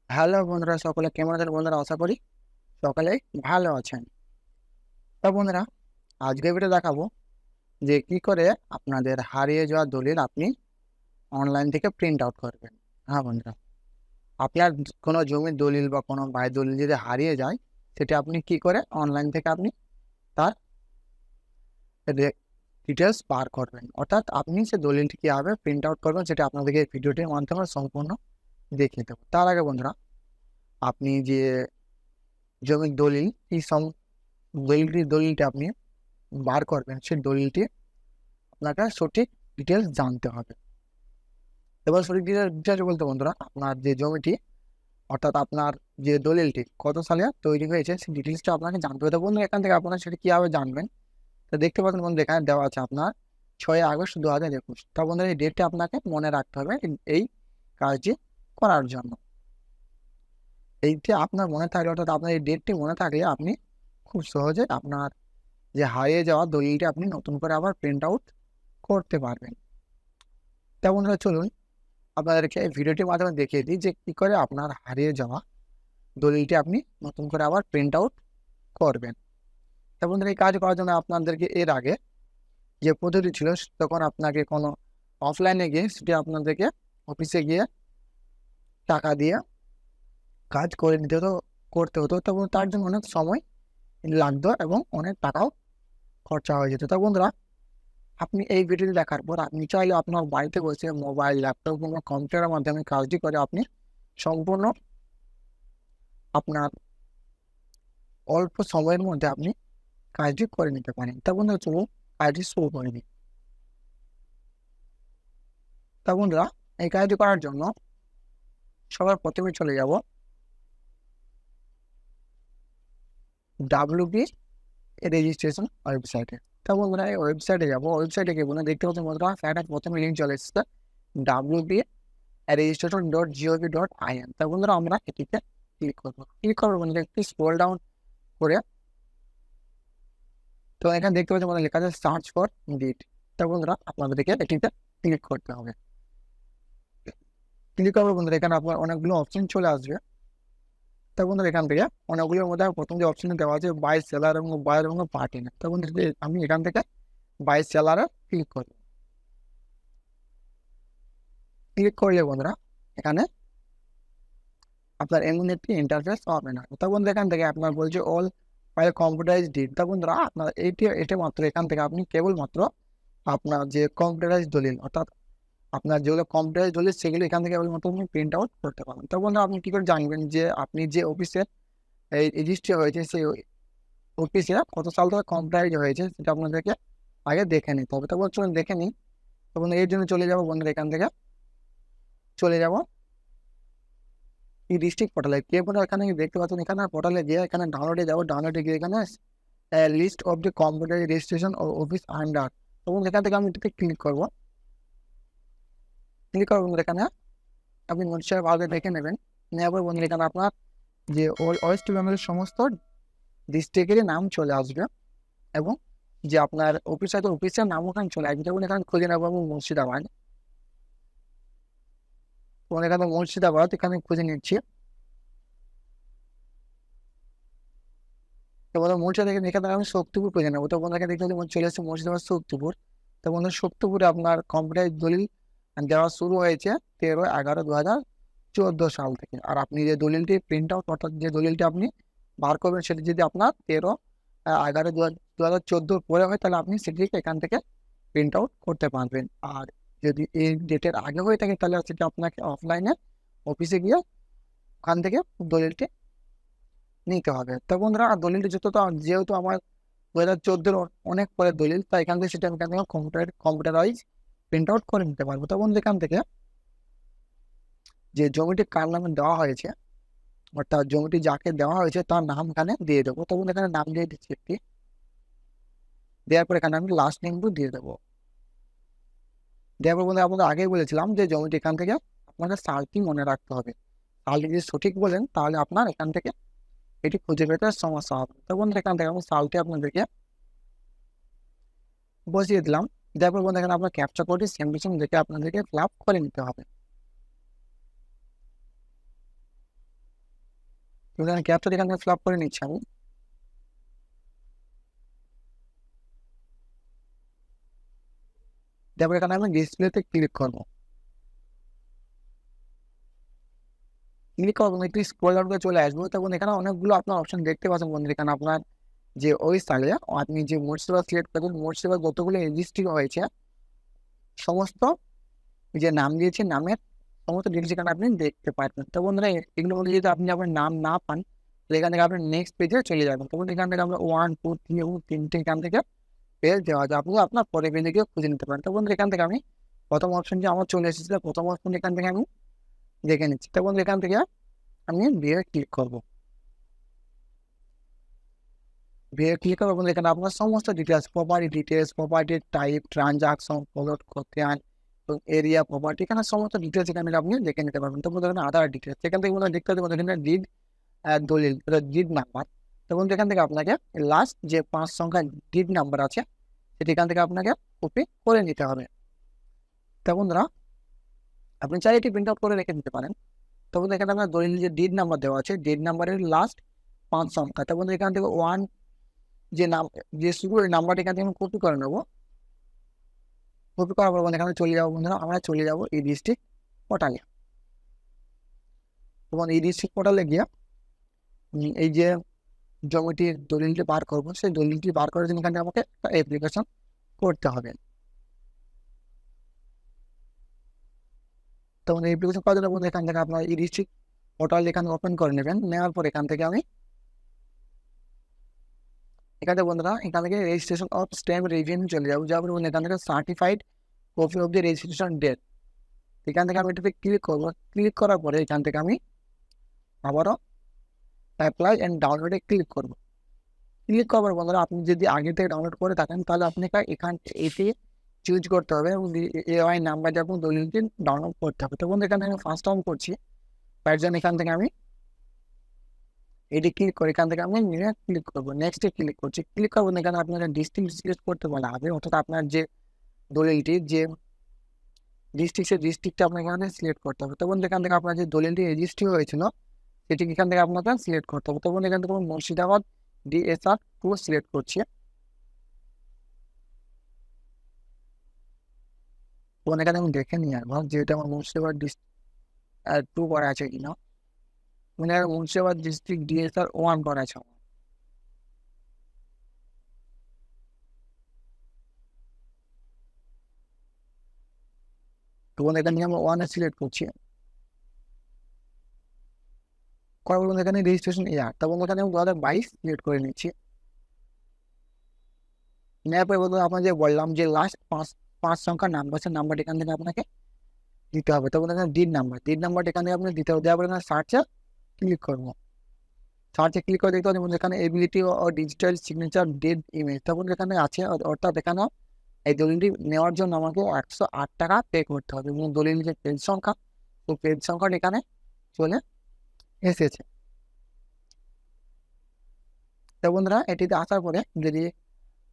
Hello বন্ধুরা, সকলে কেমন আছেন? বন্ধুরা, আশা করি সকলেই ভালো আছেন। তো বন্ধুরা, আজকে ভিডিও দেখাবো যে কি করে আপনাদের হারিয়ে যাওয়া দলিল আপনি অনলাইন থেকে প্রিন্ট আউট করবেন। হ্যাঁ বন্ধুরা, আপনার কোনো জমির দলিল বা কোনো বাড়ির দলিল যদি হারিয়ে যায়, সেটা আপনি কি করে অনলাইন থেকে আপনি তার ডিটেলস বার করবেন, অর্থাৎ আপনি সে দলিলটি কীভাবে প্রিন্ট আউট করবেন সেটা আপনাদেরকে এই ভিডিওটির মাধ্যমে সম্পূর্ণ দেখিয়ে দেবো। তার আগে বন্ধুরা, আপনি যে জমির দলিল এই দলিলটি আপনি বার করবেন, সেই দলিলটি আপনাকে সঠিক ডিটেলস জানতে হবে। এবার সঠিক ডিটেলস বলতে বন্ধুরা, আপনার যে জমিটি অর্থাৎ আপনার যে দলিলটি কত সালে তৈরি হয়েছে সেই ডিটেলসটা আপনাকে জানতে হবে। তো বন্ধু, এখান থেকে আপনারা সেটা কীভাবে জানবেন? তো দেখতে পাচ্ছেন বন্ধু, এখানে দেওয়া আছে আপনার 6 আগস্ট 2021। তা বন্ধুরা, এই ডেটটা আপনাকে মনে রাখতে হবে এই কাজটি করার জন্য। এইটি আপনার মনে থাকলে, অর্থাৎ আপনার এই ডেটটি মনে থাকলে আপনি খুব সহজে আপনার যে হারিয়ে যাওয়া দলিলটি আপনি নতুন করে আবার প্রিন্ট আউট করতে পারবেন। তা বন্ধুরা, চলুন আপনাদেরকে এই ভিডিওটির মাধ্যমে দেখিয়ে দিই যে কী করে আপনার হারিয়ে যাওয়া দলিলটি আপনি নতুন করে আবার প্রিন্ট আউট করবেন। তা বন্ধুরা, এই কাজ করার জন্য আপনাদেরকে এর আগে যে পদ্ধতি ছিল, তখন আপনাকে কোনো অফলাইনে গিয়ে সেটি আপনাদেরকে অফিসে গিয়ে টাকা দিয়ে কাজ করে নিতে হতো, করতে হতো। তখন তার জন্য অনেক সময় লাগতো এবং অনেক টাকাও খরচা হয়ে যেত। তা বন্ধুরা, আপনি এই ভিডিওটি দেখার পর আপনি চাইলে আপনার বাড়িতে বসে মোবাইল, ল্যাপটপ কিংবা কম্পিউটারের মাধ্যমে কাজটি করে আপনি সম্পূর্ণ আপনার অল্প সময়ের মধ্যে আপনি কাজটি করে নিতে পারেন। তা বন্ধুরা, চলুন কাজটি শুরু করে নিই। তা বন্ধুরা, এই কাজটি করার জন্য সবার প্রথমে চলে যাব WP রেজিস্ট্রেশন ওয়েবসাইটে। তা বন্ধুরা, এই ওয়েবসাইটে যাবো। ওয়েবসাইটে গিয়ে বন্ধুরা দেখতে পাচ্ছেন বন্ধুরা, একটা প্রথমে লিঙ্ক চলে এসেছে WP registration.gov.in। তা বন্ধুরা, আমরা এটিতে ক্লিক করবো। ক্লিক করবো বন্ধুরা, একটু স্ক্রল ডাউন করে তো এখানে দেখতে পাচ্ছেন বন্ধুরা লেখা আছে সার্চ ফর ডিড। তা বন্ধুরা, আপনাদেরকে এটিতে ক্লিক করতে হবে। ক্লিক করবো বন্ধুরা, এখানে আপনার অনেকগুলো অপশন চলে আসবে। তা বন্ধুরা, এখান থেকে অনেকগুলোর মধ্যে প্রথম যে অপশন দেওয়া আছে বাই সেলার এবং বায়ার এবং পার্টি নেম। তা বন্ধুরা, আমি এখান থেকে বাই সেলারে ক্লিক করবো। ক্লিক করলে বন্ধুরা, এখানে আপনার এমন একটি ইন্টারফেস হবে না। তা বন্ধুরা, এখান থেকে আপনার বলছে অল ফাইল কম্পিউটারাইজ ডিড। তা বন্ধুরা, আপনার এটা মাত্র এখান থেকে আপনি কেবলমাত্র আপনার যে কম্পিউটারাইজ দলিল, অর্থাৎ আপনার যেগুলো কম্পিউটারাইজ দলিল সেগুলো এখান থেকে কেবলমাত্র আপনি প্রিন্ট আউট করতে পারেন। তা বন্ধুরা, আপনি কি করে জানবেন যে আপনি যে অফিসে এই রেজিস্ট্রি হয়েছে সেই অফিসে কত সাল ধরে কম্পিউটারাইজ হয়েছে সেটা আপনাদেরকে আগে দেখে নিতে হবে। তা বলছেন দেখে নিই। তো বন্ধুরা, এর জন্য চলে যাবো বন্ধুরা, এখান থেকে চলে যাব এই ডিস্ট্রিক্ট পোর্টালে। কে বন্ধুরা, এখানে দেখতে পাচ্ছেন এখানে পোর্টালে গিয়ে এখানে ডাউনলোডে যাবো। ডাউনলোডে গিয়ে এখানে list of the computer registration office under. এবং এখান থেকে আমি এটাতে ক্লিক করবো। ক্লিক করবো বন্ধুরা, এখানে আপনি নোটিশটা ভালো দেখে নেবেন। নেওয়ার পর বন্ধুরা, এখানে আপনার যে ওয়েস্ট বেঙ্গলের সমস্ত ডিস্ট্রিক্টেরই নাম চলে আসবে এবং যে আপনার অফিস আছে অফিসের নাম ওখানে চলে আসবে। যেমন এখানে খুঁজে নেবো আমি মুর্শিদাবাদ। এবং এখানে মুর্শিদাবাদ এখানে খুঁজে নিচ্ছি। তো বন্ধুরা, মুর্শিদাবাদ থেকে এখানে আমি শক্তিপুর খুঁজে নেবো। তো বন্ধুরা, দেখতে চলে আসছে মুর্শিদাবাদ শক্তিপুর। তো বন্ধুরা, শক্তিপুরে আপনার কম্পিউটার দলিল দেওয়া শুরু হয়েছে 13/11/2014 সাল থেকে। আর আপনি যে দলিলটি প্রিন্ট আউট, অর্থাৎ যে দলিলটি আপনি বার করবেন সেটি যদি আপনার 13/11/2014 পরে হয়, তাহলে আপনি সেটিকে এখান থেকে প্রিন্ট আউট করতে পারবেন। আর যদি এই ডেটের আগে হয়ে থাকে, তাহলে সেটা আপনাকে অফলাইনে অফিসে গিয়ে ওখান থেকে দলিলটি নিতে হবে। তো বন্ধুরা, দলিলটি যেহেতু আমার 2014 অনেক পরে দলিল, তাই এখান থেকে সেটা আমি এখান থেকে কম্পিউটারাইজ প্রিন্ট আউট করে নিতে পারবো। তখন এখান থেকে যে জমিটি কার নামে দেওয়া হয়েছে, অর্থাৎ জমিটি যাকে দেওয়া হয়েছে তার নাম এখানে দিয়ে দেবো। তখন এখানে নাম দিয়ে দিচ্ছি একটি। দেওয়ার পর এখানে আমি লাস্ট নেমটি দিয়ে দেবো। দেওয়ার পর বন্ধু, আপনাদের আগেই বলেছিলাম যে জমিটি এখান থেকে আপনাকে সালটি মনে রাখতে হবে। সালটি যদি সঠিক বলেন তাহলে আপনার এখান থেকে এটি খুঁজে পেতে সমস্যা হবে। তখন এখান থেকে আমি সালটি আপনাদেরকে বসিয়ে দিলাম। দেওয়ার পর বন্ধু, এখানে আপনার ক্যাপচা কোডটি সেম টু সেম দেখে আপনাদেরকে ফিল আপ করে নিতে হবে। তো এখানে ক্যাপচার এখান থেকে ফিল আপ করে নিচ্ছি আমি। তারপর এখানে আমি ডিসপ্লেতে ক্লিক করবো। ক্লিক করবো, একটু স্ক্রল ডাউন করে চলে আসবো। তখন এখানে অনেকগুলো আপনার অপশন দেখতে পাচ্ছেন বন্ধুরা। এখানে আপনার যে ওই স্থানে আপনি যে মোড সেবা সিলেক্ট করবেন, মোড সেবা যতগুলো রেজিস্ট্রি হয়েছে সমস্ত যে নাম দিয়েছে নামের সমস্ত ডিটেলস এখানে আপনি দেখতে পাচ্ছেন। তো বন্ধুরা এগুলোর মধ্যে যদি আপনি আপনার নাম না পান তাহলে এখান থেকে আপনি নেক্সট পেজে চলে যাবেন। তখন এখান থেকে আমরা 1 2 3 এবং 3টে এখান থেকে পেজ দেওয়া যায়, আপনি আপনার পরে পেজে গিয়ে খুঁজে নিতে পারেন। তো বন্ধুরা এখান থেকে আমি প্রথম অপশন যে আমার চলে এসেছিল, প্রথম অপশন এখান থেকে আমি দেখে নিচ্ছি। তো বন্ধুরা এখান থেকে আমি বিয়ে ক্লিক করবো। বিয়ে ক্লিক করবো বন্ধুরা, এখানে আপনার সমস্ত details, property type, transaction, followed করতে আন এবং এরিয়া প্রপার্টি, এখানে সমস্ত ডিটেলস এখানে আপনি দেখে নিতে পারবেন। তো বন্ধুরা এখানে আধার ডিটেলস এখান থেকে বন্ধুরা দেখতে পাবেন এখানে ডিড দলিল, ডিড নাম্বার। তো বন্ধুরা এখান থেকে আপনাকে লাস্ট যে 5 সংখ্যা ডিড নাম্বার আছে সেটি এখান থেকে আপনাকে কপি করে নিতে হবে। তো বন্ধুরা আপনি চাইলে এটি প্রিন্ট আউট করে রেখে দিতে পারেন। তো বন্ধুরা এখানে আপনার দলিল যে ডিড নাম্বার দেওয়া আছে, ডিড নাম্বারের লাস্ট 5 সংখ্যা। তো বন্ধুরা এখান থেকে 1 যে নাম যে শুরু নাম্বারটা এখান থেকে আমি কপি করে নেবো। কপি করার পর এখানে চলে যাবো বন্ধুরা, আমরা চলে যাবো এই ডিস্ট্রিক্ট পোর্টালে। এবং এই ডিস্ট্রিক্ট পোর্টালে গিয়ে এই যে জমিটির দলিলটি বার করবো, সেই দলিলটি বার করার জন্য এখানে আমাকে একটা অ্যাপ্লিকেশন করতে হবে। তখন অ্যাপ্লিকেশন করার জন্য বন্ধু এখান থেকে আপনার এই ডিস্ট্রিক্ট পোর্টাল এখানে ওপেন করে নেবেন। নেওয়ার পর এখান থেকে আমি এখানে বন্ধুরা এখান থেকে রেজিস্ট্রেশন অফ স্ট্যাম্প রেভিনিউ চলে যাবো। যাওয়ার পর এখান থেকে certified copy of the registration date, এখান থেকে আমি এটাতে ক্লিক করবো। ক্লিক করার পরে এখান থেকে আমি আবারও অ্যাপ্লাই অ্যান্ড ডাউনলোডে ক্লিক করবো। ক্লিক করার বন্ধুরা আপনি যদি আগে থেকে ডাউনলোড করে থাকেন তাহলে আপনাকে এখান এটি চুজ করতে হবে এবং এআই নাম্বার দিয়ে আপনি দলিলটি ডাউনলোড করতে হবে। তো বন্ধু এখান থেকে আমি ফার্স্ট টাইম করছি, তার জন্য এখান থেকে আমি এটি ক্লিক করে এখান থেকে আমি নিয়ে ক্লিক করবো, নেক্সটে ক্লিক করছি। ক্লিক করবো এখানে আপনাকে ডিস্ট্রিক্ট সিলেক্ট করতে বলা হবে, অর্থাৎ আপনার যে দলিলটি যে ডিস্ট্রিক্ট সেই ডিস্ট্রিক্টটা আপনাকে এখানে সিলেক্ট করতে হবে। তো বন্ধু এখান থেকে আপনার যে দলিলটি রেজিস্ট্রি হয়েছিল সেটি এখান থেকে আপনাকে সিলেক্ট করতে হবে। তো বন্ধু এখান থেকে মুর্শিদাবাদ DSR 2 সিলেক্ট করছি। তখন এখানে আমি দেখে নিয়ে আসবো যেহেতু আমার মুর্শিদাবাদ ডিস্ট্রিক্ট 2 করা আছে কিনা, মানে মুর্শিদাবাদ ডিস্ট্রিক্ট DSR 1 করা আছে। তখন এখানে আমরা 1 সিলেক্ট করছি। করার পর এখানে রেজিস্ট্রেশন ইয়ার, তখন এখানে আমি 2022 সিলেক্ট করে নিচ্ছি। নেওয়ার পরে বলবো আপনার যে বললাম যে লাস্ট 5 সংখ্যার নাম্বার, সেই নাম্বারটা এখান থেকে আপনাকে দিতে হবে। তখন এখানে ডিড নাম্বারটা এখান থেকে আপনাকে দিতে হবে। দেওয়ার পরে এখানে সার্চে ক্লিক করবো। সার্চে ক্লিক করে দেখতে পাচ্ছি এখানে এবিলিটি ও ডিজিটাল সিগনেচার ডেড ইমেজ, তখন এখানে আছে, অর্থাৎ এখানে এই দলিলটি নেওয়ার জন্য আমাকে 108 টাকা পে করতে হবে এবং দলিল যে পেজ সংখ্যা, তো পেজ সংখ্যাটা এখানে চলে এসেছে। তো বন্ধুরা এটিতে আসার পরে যদি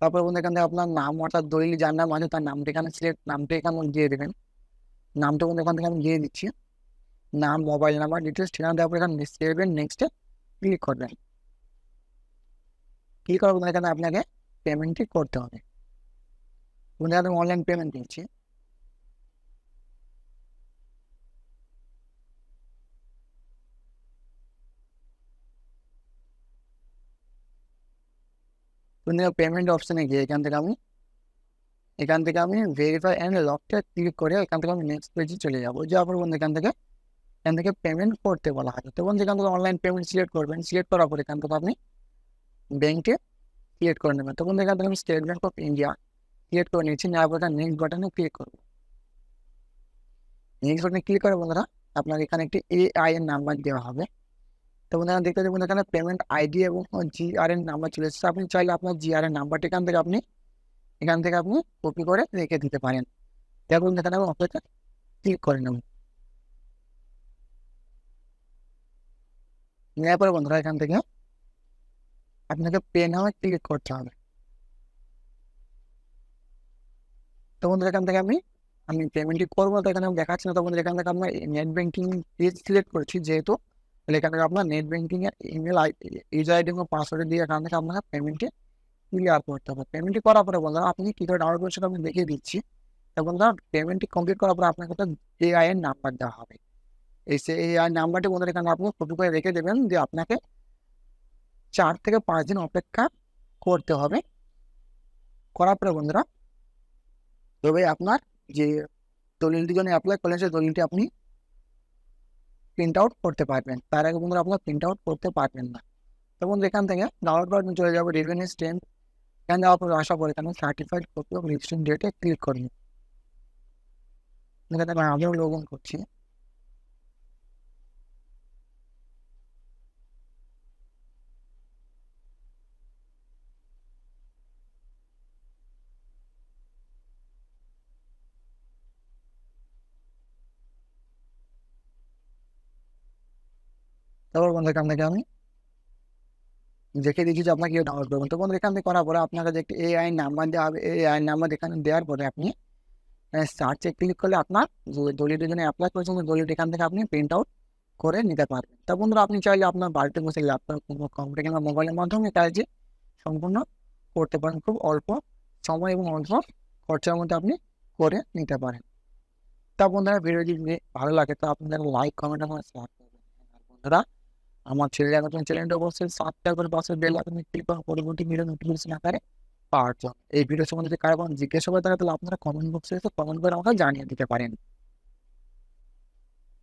তারপর বন্ধু এখান থেকে আপনার নাম, অর্থাৎ দলিল যার নাম আছে তার নামটা এখানে সিলেক্ট, নামটা এখানে দিয়ে দেবেন। নামটা বন্ধু এখান থেকে আমি দিয়ে দিচ্ছি, নাম, মোবাইল নাম্বার, ডিটেলস, ঠিকানা দেওয়ার পর এখানে সেভেন নেক্সটে ক্লিক করবেন। ক্লিক করার পর এখানে আপনাকে পেমেন্টটি করতে হবে। বন্ধু আমি অনলাইন পেমেন্ট দিচ্ছি। বন্ধু পেমেন্ট অপশনে গিয়ে এখান থেকে আমি ভেরিফাই অ্যান্ড লকটা ক্লিক করে এখান থেকে আমি নেক্সট পেজে চলে যাবো। যাওয়ার পর বন্ধু এখান থেকে পেমেন্ট করতে বলা হবে। তো বন্ধু এখান থেকে অনলাইন পেমেন্ট সিলেক্ট করবেন। সিলেক্ট করার পর এখান থেকে আপনি ব্যাংকে সিলেক্ট করে নেবেন। তো বন্ধু এখান থেকে আমি state bank of India select করে নিচ্ছি। নেওয়ার পর নেক্সট বাটনে ক্লিক করবো। নেক্সট বাটনে ক্লিক করে বন্ধুরা আপনার এখানে একটি AI এর নাম্বার দেওয়া হবে। তো বন্ধুরা দেখতে দেখুন এখানে পেমেন্ট আইডি এবং GR এর নাম্বার চলে এসেছে। আপনি চাইলে আপনার GR এর নাম্বারটি এখান থেকে আপনি কপি করে রেখে দিতে পারেন। দেখুন এখানে আমি অপেক্ষা ক্লিক করে নেব। নেওয়ার পরে বন্ধুরা এখান থেকে আপনাকে পে নামে ক্লিক করতে হবে। তো বন্ধুরা এখান থেকে আমি পেমেন্টটি করবো, তো এখানে দেখাচ্ছি না। তো বন্ধুরা এখান থেকে আপনার নেট ব্যাংকিং পেজ সিলেক্ট করছি, যেহেতু তাহলে এখান থেকে আপনার নেট ব্যাংকিং এর ইমেল ইউজার আইডি এবং পাসওয়ার্ড দিয়ে এখান থেকে আপনাকে পেমেন্টটি ক্লিয়ার করতে হবে। পেমেন্টটি করার পরে বন্ধুরা আপনি কি করে ডাউনলোড করছেন আমি দেখিয়ে দিচ্ছি। এবং ধর পেমেন্টটি কমপ্লিট করার পরে আপনাকে একটা এআই এর নাম্বার দেওয়া হবে। এই এআই নাম্বারটি বন্ধুরা এখানে আপনি কপি করে রেখে দেবেন, যে আপনাকে 4 থেকে 5 দিন অপেক্ষা করতে হবে। করার পরে বন্ধুরা তবে আপনার যে দলিলটির জন্য অ্যাপ্লাই করলেন সেই দলিলটি আপনি প্রিন্ট আউট করতে পারবেন। তার আগে বন্ধুরা আপনার প্রিন্ট আউট করতে পারবেন না। তো বন্ধু এখান থেকে ডাউনলোড করার জন্য চলে যাবো রেভিনিউ স্ট্যাম্প। এখানে যাওয়ার পর আসার পর এখানে সার্টিফাইড কপি অফ রেজিস্ট্রেশন ডেটে ক্লিক করুন। এখানে আমি আবারও লগ ইন করছি। তারপর বন্ধু এখান থেকে আমি দেখে দিচ্ছি যে আপনাকে ডাউনলোড করবেন। তো বন্ধু এখান থেকে করার পরে আপনাকে যে একটি এআই নাম্বার দেওয়া হবে, এআই নাম্বার এখানে দেওয়ার পরে আপনি সার্চে ক্লিক করলে আপনার যে দলিলের জন্য অ্যাপ্লাই করেছেন দলিলটি এখান থেকে আপনি প্রিন্ট আউট করে নিতে পারবেন। তা বন্ধুরা আপনি চাইলে আপনার বাড়িতে বসে ল্যাপটপ কিংবা কম্পিউটার কিংবা মোবাইলের মাধ্যমে কাজটি সম্পূর্ণ করতে পারেন। খুব অল্প সময় এবং অল্প খরচার মধ্যে আপনি করে নিতে পারেন। তা বন্ধুরা ভিডিওটি যদি ভালো লাগে তো আপনাদের লাইক কমেন্ট এবং শেয়ার করবেন। আর বন্ধুরা আমার চ্যানেলটা অবশ্যই সাবস্ক্রাইব করে পাশে বেল আইকনে ক্লিক করে পরবর্তী ভিডিও নোটিফিকেশন আকারে পাওয়ার জন্য। এই ভিডিও সম্বন্ধে কারো কোনো জিজ্ঞাসা করে থাকে তাহলে আপনারা কমেন্ট বক্সে এসে কমেন্ট করে আমাকে জানিয়ে দিতে পারেন।